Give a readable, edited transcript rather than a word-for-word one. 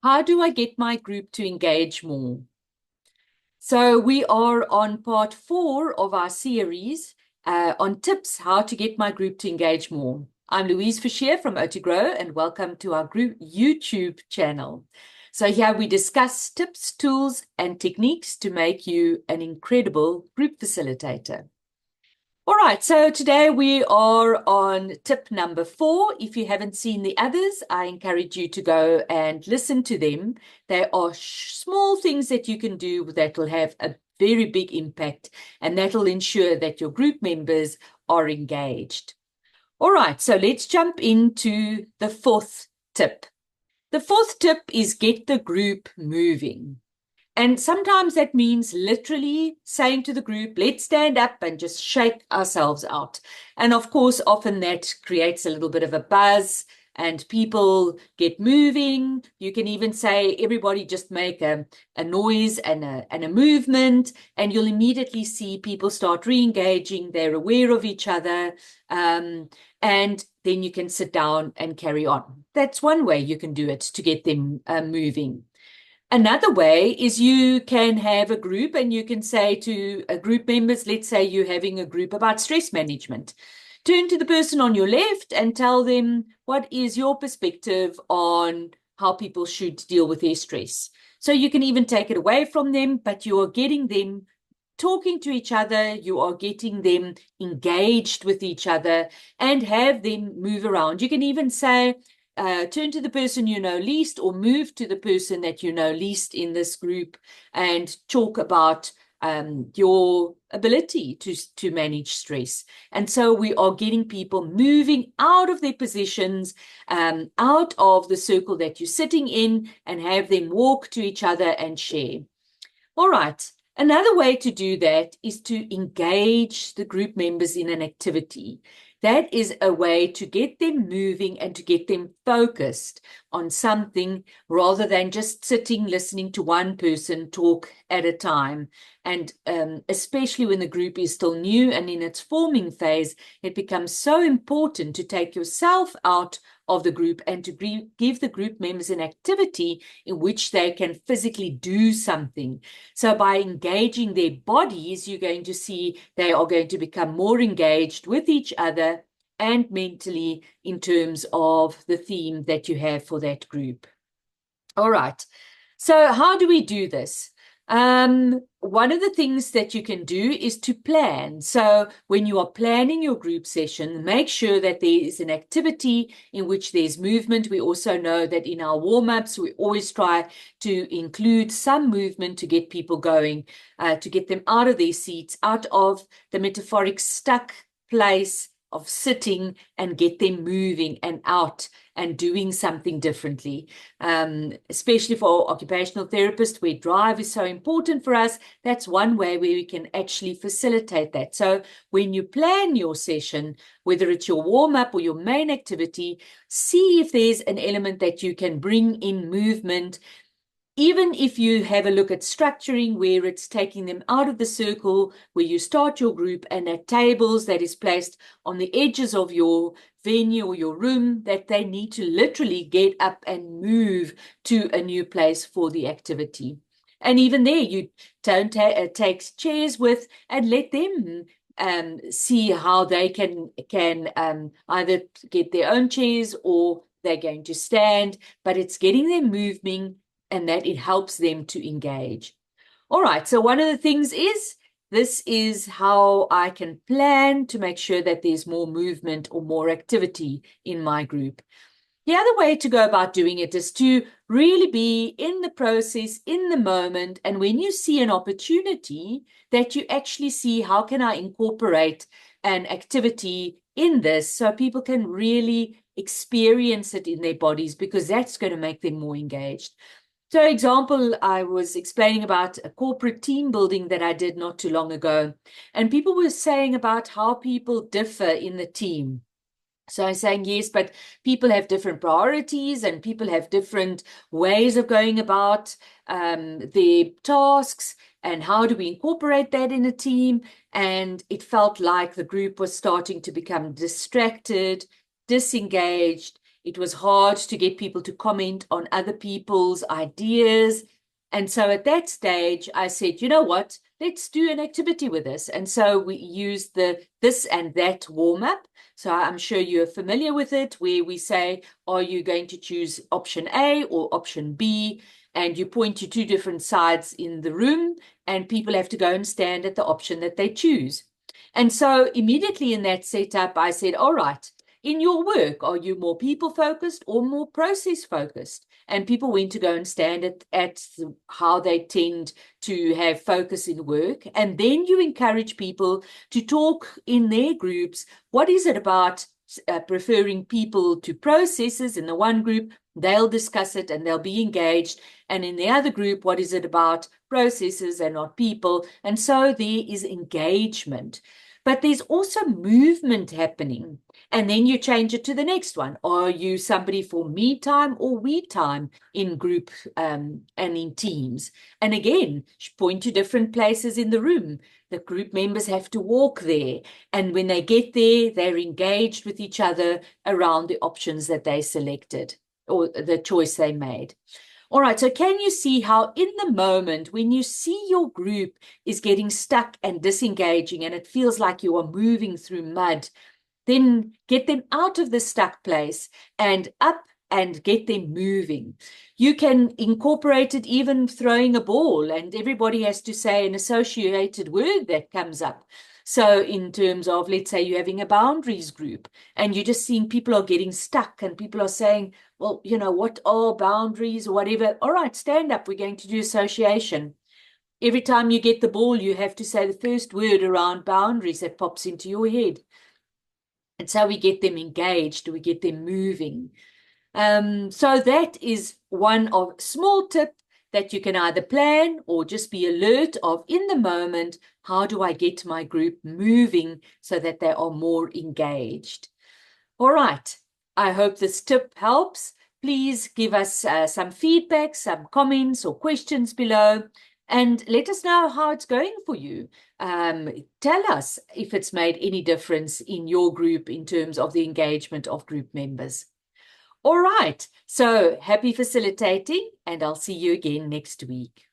How do I get my group to engage more? So we are on part 4 of our series on tips how to get my group to engage more. I'm Louise from OTGrow, and welcome to our group YouTube channel. So here we discuss tips, tools, and techniques to make you an incredible group facilitator. All right, so today we are on tip number 4. If you haven't seen the others, I encourage you to go and listen to them. They are small things that you can do that will have a very big impact, and that will ensure that your group members are engaged. All right, so let's jump into the 4th tip. The 4th tip is get the group moving. And sometimes that means literally saying to the group, let's stand up and just shake ourselves out. And of course, often that creates a little bit of a buzz and people get moving. You can even say, everybody just make a noise and a movement, and you'll immediately see people start re-engaging. They're aware of each other. And then you can sit down and carry on. That's one way you can do it to get them moving. Another way is you can have a group and you can say to group members, let's say you're having a group about stress management. Turn to the person on your left and tell them, what is your perspective on how people should deal with their stress? So you can even take it away from them, but you are getting them talking to each other, you are getting them engaged with each other and have them move around. You can even say, turn to the person you know least or move to the person that you know least in this group and talk about your ability to manage stress. And so we are getting people moving out of their positions, out of the circle that you're sitting in, and have them walk to each other and share. All right. Another way to do that is to engage the group members in an activity. That is a way to get them moving and to get them focused on something rather than just sitting listening to one person talk at a time. And especially when the group is still new and in its forming phase, it becomes so important to take yourself out of the group and to give the group members an activity in which they can physically do something. So by engaging their bodies, you're going to see they are going to become more engaged with each other and mentally in terms of the theme that you have for that group. All right. So how do we do this? One of the things that you can do is to plan. So when you are planning your group session, make sure that there is an activity in which there's movement. We also know that in our warm-ups, we always try to include some movement to get people going, to get them out of their seats, out of the metaphoric stuck place of sitting, and get them moving and out and doing something differently. Especially for occupational therapists, where drive is so important for us, that's one way where we can actually facilitate that. So when you plan your session, whether it's your warm-up or your main activity, see if there's an element that you can bring in movement. Even if you have a look at structuring where it's taking them out of the circle, where you start your group and at tables that is placed on the edges of your venue or your room, that they need to literally get up and move to a new place for the activity. And even there, you don't take chairs with and let them see how they can either get their own chairs or they're going to stand, but it's getting them moving and that it helps them to engage. All right, so one of the things is, this is how I can plan to make sure that there's more movement or more activity in my group. The other way to go about doing it is to really be in the process, in the moment, and when you see an opportunity, that you actually see, how can I incorporate an activity in this so people can really experience it in their bodies, because that's going to make them more engaged. So example, I was explaining about a corporate team building that I did not too long ago, and people were saying about how people differ in the team. So I'm saying, yes, but people have different priorities and people have different ways of going about their tasks, and how do we incorporate that in a team? And it felt like the group was starting to become distracted, disengaged, It was hard to get people to comment on other people's ideas. And so at that stage, I said, you know what? Let's do an activity with this. And so we used the this and that warm up. So I'm sure you're familiar with it, where we say, are you going to choose option A or option B? And you point to two different sides in the room, and people have to go and stand at the option that they choose. And so immediately in that setup, I said, all right, in your work, are you more people focused or more process focused? And people went to go and stand at how they tend to have focus in work. And then you encourage people to talk in their groups. What is it about preferring people to processes in the one group? They'll discuss it and they'll be engaged. And in the other group, what is it about processes and not people? And so there is engagement. But there's also movement happening. And then you change it to the next one. Are you somebody for me time or we time in group and in teams? And again, point to different places in the room. The group members have to walk there. And when they get there, they're engaged with each other around the options that they selected or the choice they made. All right, so can you see how in the moment when you see your group is getting stuck and disengaging and it feels like you are moving through mud, then get them out of the stuck place and up and get them moving. You can incorporate it even throwing a ball, and everybody has to say an associated word that comes up. So in terms of, let's say you're having a boundaries group and you're just seeing people are getting stuck and people are saying, well, you know, what are boundaries or whatever? All right, stand up. We're going to do association. Every time you get the ball, you have to say the first word around boundaries that pops into your head. And so we get them engaged, we get them moving. So that is one of small tip that you can either plan or just be alert of in the moment. How do I get my group moving so that they are more engaged? All right. I hope this tip helps. Please give us some feedback, some comments or questions below, and let us know how it's going for you. Tell us if it's made any difference in your group in terms of the engagement of group members. All right. So happy facilitating, and I'll see you again next week.